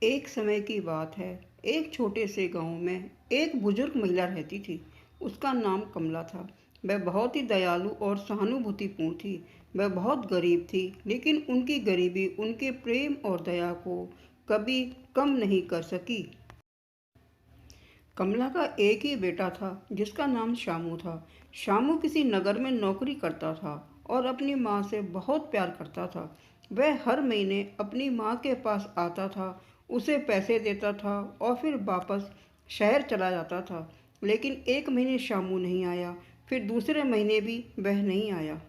एक समय की बात है। एक छोटे से गांव में एक बुजुर्ग महिला रहती थी। उसका नाम कमला था। वह बहुत ही दयालु और सहानुभूतिपूर्ण थी। वह बहुत गरीब थी, लेकिन उनकी गरीबी उनके प्रेम और दया को कभी कम नहीं कर सकी। कमला का एक ही बेटा था, जिसका नाम शामू था। शामू किसी नगर में नौकरी करता था और अपनी माँ से बहुत प्यार करता था। वह हर महीने अपनी माँ के पास आता था, उसे पैसे देता था और फिर वापस शहर चला जाता था। लेकिन एक महीने शामू नहीं आया, फिर दूसरे महीने भी वह नहीं आया।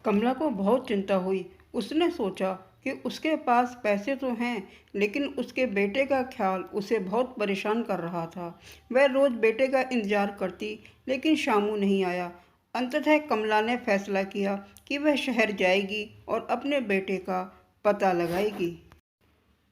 कमला को बहुत चिंता हुई। उसने सोचा कि उसके पास पैसे तो हैं, लेकिन उसके बेटे का ख्याल उसे बहुत परेशान कर रहा था। वह रोज बेटे का इंतजार करती, लेकिन शामू नहीं आया। अंततः कमला ने फैसला किया कि वह शहर जाएगी और अपने बेटे का पता लगाएगी।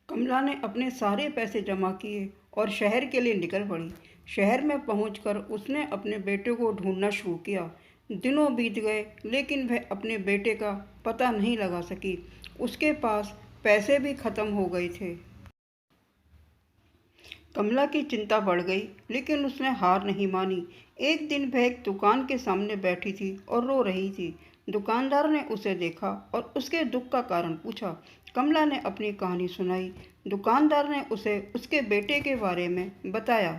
कमला ने अपने सारे पैसे जमा किए और शहर के लिए निकल पड़ी। शहर में पहुंचकर उसने अपने बेटे को ढूंढना शुरू किया। दिनों बीत गए, लेकिन वह अपने बेटे का पता नहीं लगा सकी। उसके पास पैसे भी खत्म हो गए थे। कमला की चिंता बढ़ गई, लेकिन उसने हार नहीं मानी। एक दिन वह एक दुकान के सामने बैठी थी और रो रही थी। दुकानदार ने उसे देखा और उसके दुख का कारण पूछा। कमला ने अपनी कहानी सुनाई। दुकानदार ने उसे उसके बेटे के बारे में बताया।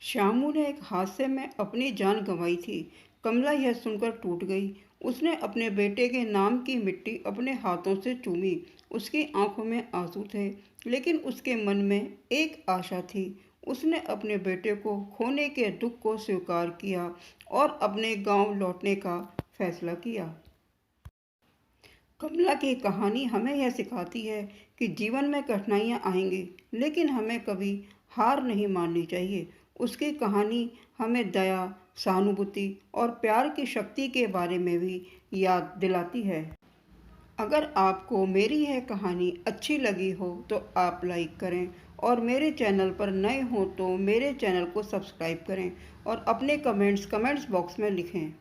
श्यामू ने एक हादसे में अपनी जान गंवाई थी। कमला यह सुनकर टूट गई। उसने अपने बेटे के नाम की मिट्टी अपने हाथों से चूमी। उसकी आंखों में आंसू थे, लेकिन उसके मन में एक आशा थी। उसने अपने बेटे को खोने के दुख को स्वीकार किया और अपने गांव लौटने का फैसला किया। कमला की कहानी हमें यह सिखाती है कि जीवन में कठिनाइयाँ आएंगी, लेकिन हमें कभी हार नहीं माननी चाहिए। उसकी कहानी हमें दया, सहानुभूति और प्यार की शक्ति के बारे में भी याद दिलाती है। अगर आपको मेरी यह कहानी अच्छी लगी हो तो आप लाइक करें, और मेरे चैनल पर नए हो तो मेरे चैनल को सब्सक्राइब करें और अपने कमेंट्स बॉक्स में लिखें।